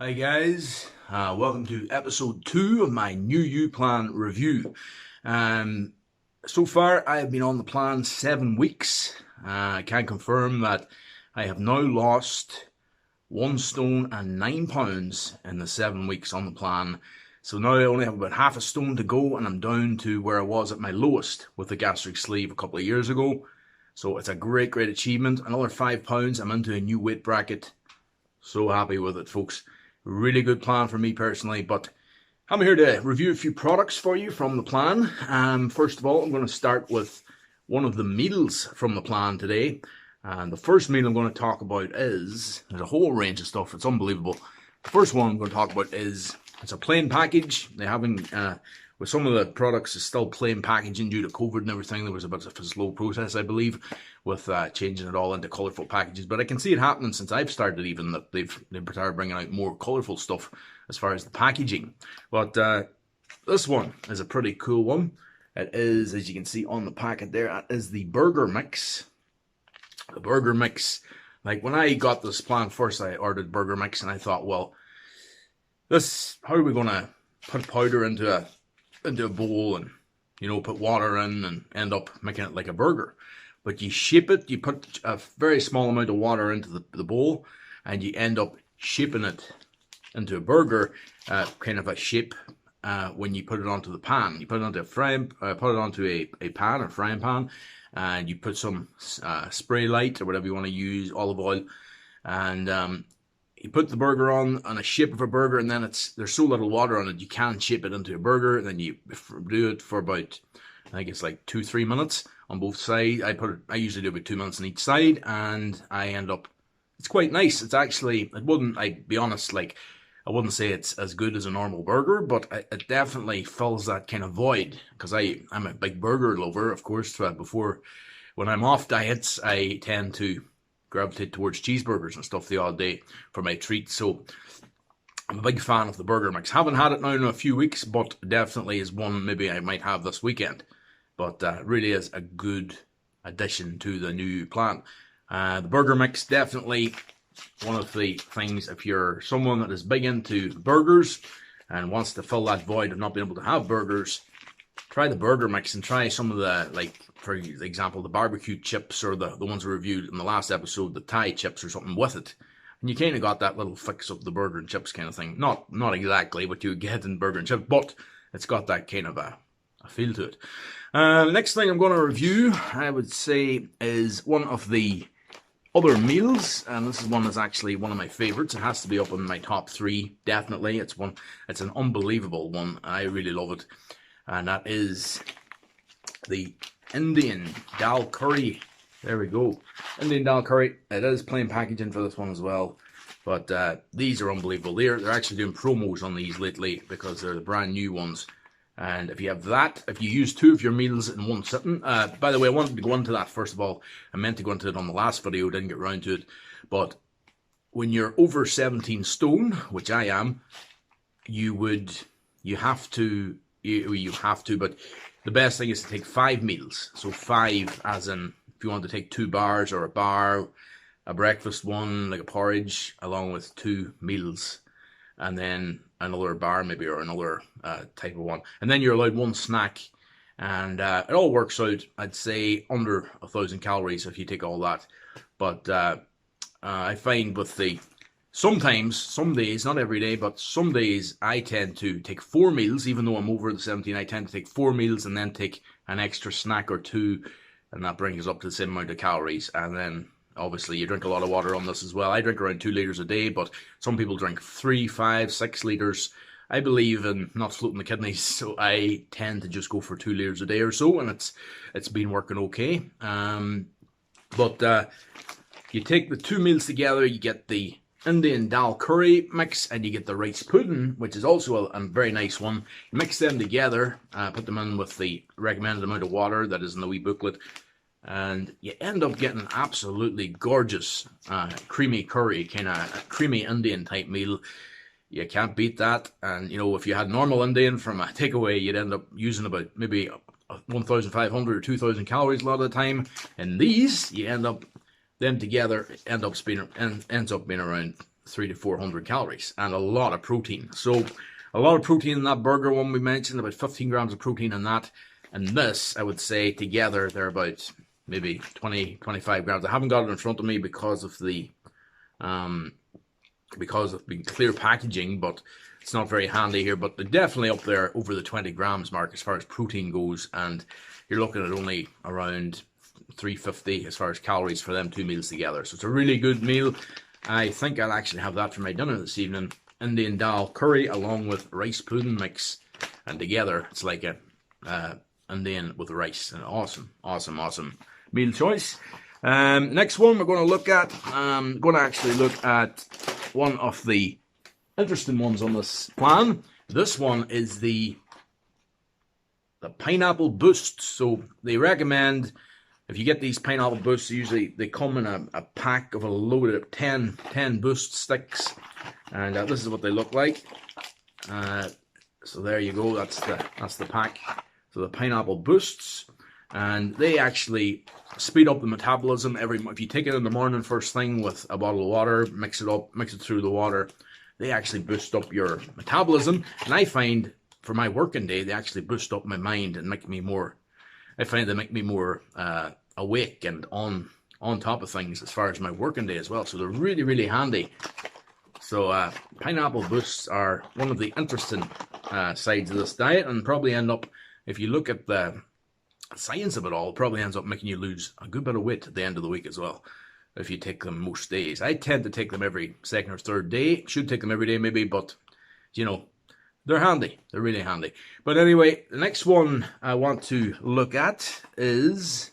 Hi guys, welcome to episode 2 of my New You Plan review. Um, so far I have been on the plan 7 weeks. I can confirm that I have now lost 1 stone and 9 pounds in the 7 weeks on the plan. So now I only have about half a stone to go and I'm down to where I was at my lowest with the gastric sleeve a couple of years ago. So it's a great achievement. Another 5 pounds, I'm into a new weight bracket. So happy with it, folks. Really good plan for me personally, but I'm here to review a few products for you from the plan. First of all, I'm going to start with one of the meals from the plan today. And the first meal I'm going to talk about there's a whole range of stuff. It's unbelievable. The first one I'm going to talk about it's a plain package. They haven't, with some of the products, it's still plain packaging due to COVID and everything. There was a bit of a slow process, I believe, with changing it all into colourful packages. But I can see it happening since I've started, even that they've started bringing out more colourful stuff as far as the packaging. But this one is a pretty cool one. It is, as you can see on the packet there, it is the burger mix. The burger mix. Like when I got this plan first, I ordered burger mix and I thought, well, how are we going to put powder into a bowl and, put water in and end up making it like a burger? But you shape it, you put a very small amount of water into the bowl and you end up shaping it into a burger, kind of a shape when you put it onto the pan. You put it onto a frying, put it onto a pan or frying pan, and you put some spray light or whatever you want to use, olive oil, and you put the burger on a shape of a burger, and then there's so little water on it you can't shape it into a burger. And then you do it for about, I think it's like 2-3 minutes on both sides. I usually do about 2 minutes on each side, and I end up. It's quite nice. It's actually, I'd be honest, like I wouldn't say it's as good as a normal burger, but it definitely fills that kind of void, because I'm a big burger lover, of course. Before, when I'm off diets, I tend to gravitate towards cheeseburgers and stuff the odd day for my treat. So I'm a big fan of the burger mix. Haven't had it now in a few weeks, but definitely is one maybe I might have this weekend. But really is a good addition to the new plan. The burger mix, definitely one of the things, if you're someone that is big into burgers and wants to fill that void of not being able to have burgers, try the burger mix and try some of the, like, for example, the barbecue chips, or the ones we reviewed in the last episode, the Thai chips or something with it. And you kind of got that little fix of the burger and chips kind of thing. Not exactly what you get in burger and chips, but it's got that kind of a feel to it. The next thing I'm going to review, I would say, is one of the other meals, and this is one that's actually one of my favorites. It has to be up in my top 3, definitely. It's an unbelievable one. I really love it, and that is the Indian dal curry. There we go, Indian dal curry. It is plain packaging for this one as well, but these are unbelievable. They're actually doing promos on these lately because they're the brand new ones. And if you have that, if you use 2 of your meals in one sitting, by the way, I wanted to go into that first of all. I meant to go into it on the last video, didn't get around to it. But when you're over 17 stone, which I am, you have to, but the best thing is to take 5 meals. So 5 as in, if you want to take 2 bars or a bar, a breakfast one, like a porridge, along with 2 meals. And then another bar maybe, or another type of one. And then you're allowed 1 snack. And it all works out, I'd say, under 1,000 calories if you take all that. But I find with sometimes, some days, not every day, but some days I tend to take 4 meals, even though I'm over the 17, I tend to take 4 meals and then take an extra snack or 2, and that brings us up to the same amount of calories. And then obviously you drink a lot of water on this as well. I drink around 2 litres a day, but some people drink 3, 5, 6 litres. I believe in not floating the kidneys, so I tend to just go for 2 litres a day or so, and it's been working okay. But you take the 2 meals together, you get the Indian dal curry mix, and you get the rice pudding, which is also a very nice one. You mix them together, put them in with the recommended amount of water that is in the wee booklet, and you end up getting absolutely gorgeous creamy curry, kind of creamy Indian type meal. You can't beat that. And if you had normal Indian from a takeaway, you'd end up using about maybe 1,500 or 2,000 calories a lot of the time. And these, you end up them together ends up being around 300 to 400 calories and a lot of protein. So a lot of protein in that burger one we mentioned, about 15 grams of protein in that. And this, I would say, together, they're about maybe 20, 25 grams. I haven't got it in front of me because of the clear packaging, but it's not very handy here. But they're definitely up there over the 20 grams mark as far as protein goes, and you're looking at only around 350 as far as calories for them 2 meals together. So it's a really good meal. I think I'll actually have that for my dinner this evening. Indian dal curry along with rice pudding mix, and together it's like a Indian with rice. An awesome meal choice. Next one we're going to look at, I'm going to actually look at one of the interesting ones on this plan. This one is the pineapple boost. So they recommend, if you get these pineapple boosts, usually they come in a pack of a load of 10 boost sticks, and this is what they look like. So there you go, that's the pack. So the pineapple boosts, and they actually speed up the metabolism. If you take it in the morning first thing with a bottle of water, mix it through the water, they actually boost up your metabolism. And I find for my working day, they actually boost up my mind and make me more. I find they make me more awake and on top of things as far as my working day as well. So they're really handy. So pineapple boosts are one of the interesting sides of this diet, and probably end up, if you look at the science of it all, probably ends up making you lose a good bit of weight at the end of the week as well, if you take them most days. I tend to take them every second or third day. Should take them every day maybe, but you know, they're handy. They're really handy. But anyway, the next one I want to look at is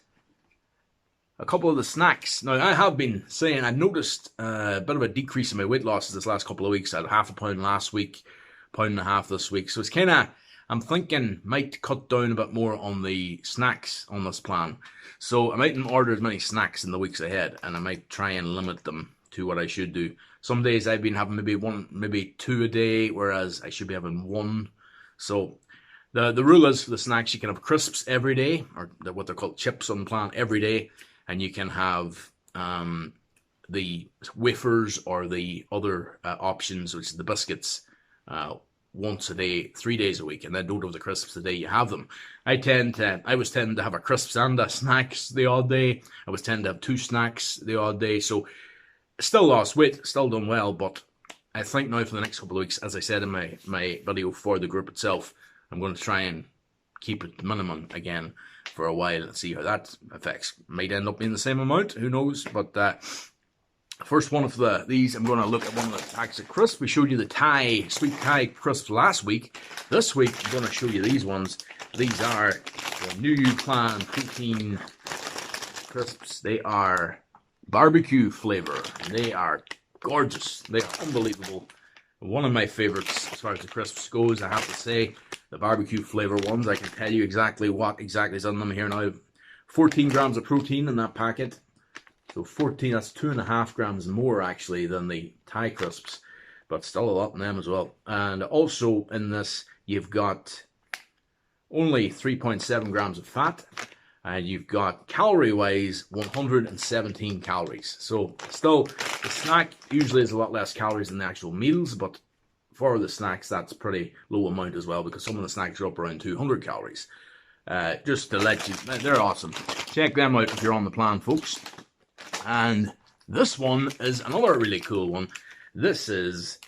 a couple of the snacks. Now, I have been saying I've noticed a bit of a decrease in my weight loss this last couple of weeks. I had half a pound last week, pound and a half this week. So it's kind of, I'm thinking might cut down a bit more on the snacks on this plan. So I mightn't order as many snacks in the weeks ahead, and I might try and limit them to what I should do. Some days I've been having maybe two a day, whereas I should be having one. So the rule is for the snacks, you can have crisps every day, or what they're called chips on the plan every day, and you can have the wafers or the other options, which is the biscuits, once a day, 3 days a week, and then don't have the crisps the day you have them. I was tending to have a crisps and a snacks the odd day. I was tending to have 2 snacks the odd day. So still lost weight, still done well, but I think now for the next couple of weeks, as I said in my video for the group itself, I'm going to try and keep it minimum again for a while and see how that affects. Might end up being the same amount, who knows, but first one of these, I'm going to look at one of the packs of crisps. We showed you the sweet Thai crisps last week. This week, I'm going to show you these ones. These are the New You Plan protein crisps. They are barbecue flavor. They are gorgeous. They are unbelievable. One of my favorites as far as the crisps goes, I have to say. The barbecue flavor ones, I can tell you exactly what is on them here now. 14 grams of protein in that packet. So 14, that's 2.5 grams more actually than the Thai crisps, but still a lot in them as well. And also in this, you've got only 3.7 grams of fat, and you've got calorie-wise 117 calories. So still, the snack usually is a lot less calories than the actual meals, but for the snacks, that's pretty low amount as well, because some of the snacks are up around 200 calories. Just to let you, they're awesome. Check them out if you're on the plan, folks. And this one is another really cool one. This is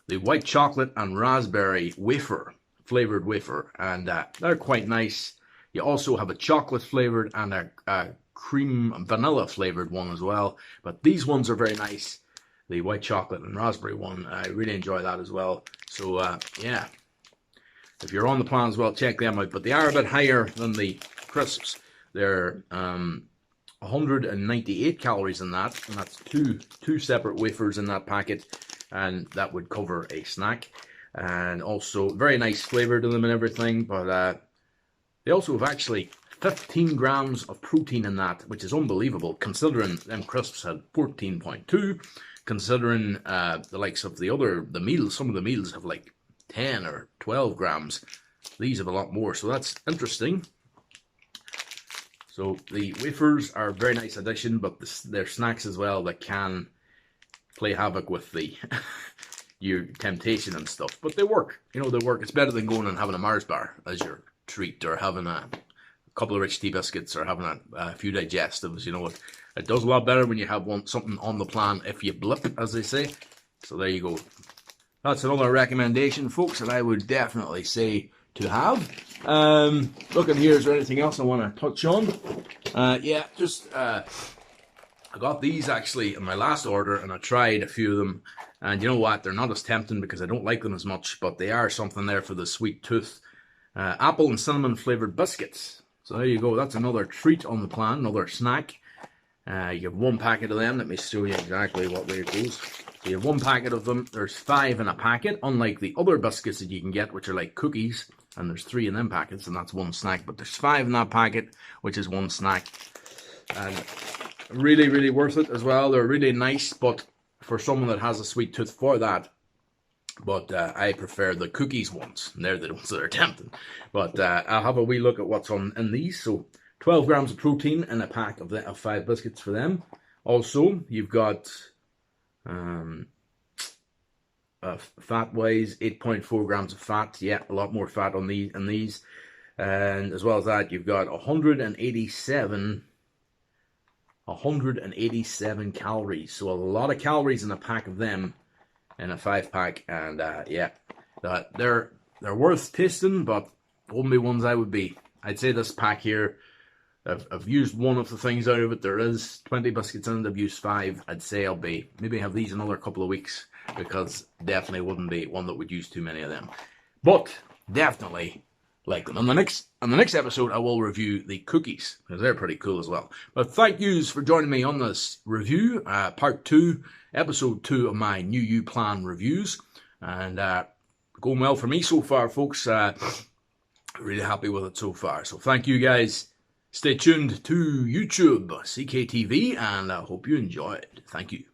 the white chocolate and raspberry flavored wafer, and they're quite nice. You also have a chocolate flavored and a cream vanilla flavored one as well, but these ones are very nice. The white chocolate and raspberry one, I really enjoy that as well. So yeah, if you're on the plan as well, check them out. But they are a bit higher than the crisps. They're 198 calories in that, and that's two separate wafers in that packet, and that would cover a snack. And also very nice flavor to them and everything, but they also have actually 15 grams of protein in that, which is unbelievable considering them crisps had 14.2, considering the likes of the meals. Some of the meals have like 10 or 12 grams. These have a lot more, so that's interesting. So the wafers are a very nice addition, but they're snacks as well that can play havoc with the your temptation and stuff. But they work. You know, they work. It's better than going and having a Mars bar as your treat, or having a couple of rich tea biscuits, or having a few digestives. You know, it does a lot better when you have something on the plan if you blip, as they say. So there you go. That's another recommendation, folks, that I would definitely say to have. Looking here, is there anything else I want to touch on? Yeah, just I got these actually in my last order, and I tried a few of them. And you know what? They're not as tempting because I don't like them as much, but they are something there for the sweet tooth. Apple and cinnamon flavored biscuits. So there you go. That's another treat on the plan, another snack. You have one packet of them. Let me show you exactly what way it goes. So you have one packet of them. There's 5 in a packet, unlike the other biscuits that you can get, which are like cookies. And there's 3 in them packets, and that's one snack. But there's 5 in that packet, which is one snack. And really, really worth it as well. They're really nice, but for someone that has a sweet tooth for that. But I prefer the cookies ones. They're the ones that are tempting. But I'll have a wee look at what's in these. So 12 grams of protein in a pack of 5 biscuits for them. Also, you've got fat-wise, 8.4 grams of fat. Yeah, a lot more fat on these. And as well as that, you've got 187 calories. So a lot of calories in a pack of them, in a 5-pack. And yeah, they're worth tasting, but wouldn't be ones I would be. I'd say this pack here, I've used one of the things out of it. There is 20 biscuits in it. I've used 5. I'd say I'll maybe have these another couple of weeks, because definitely wouldn't be one that would use too many of them. But definitely like them. On the next episode, I will review the cookies, because they're pretty cool as well. But thank yous for joining me on this review, part 2, episode 2 of my New You Plan reviews. And going well for me so far, folks. Really happy with it so far. So thank you guys. Stay tuned to YouTube, CKTV, and I hope you enjoy it. Thank you.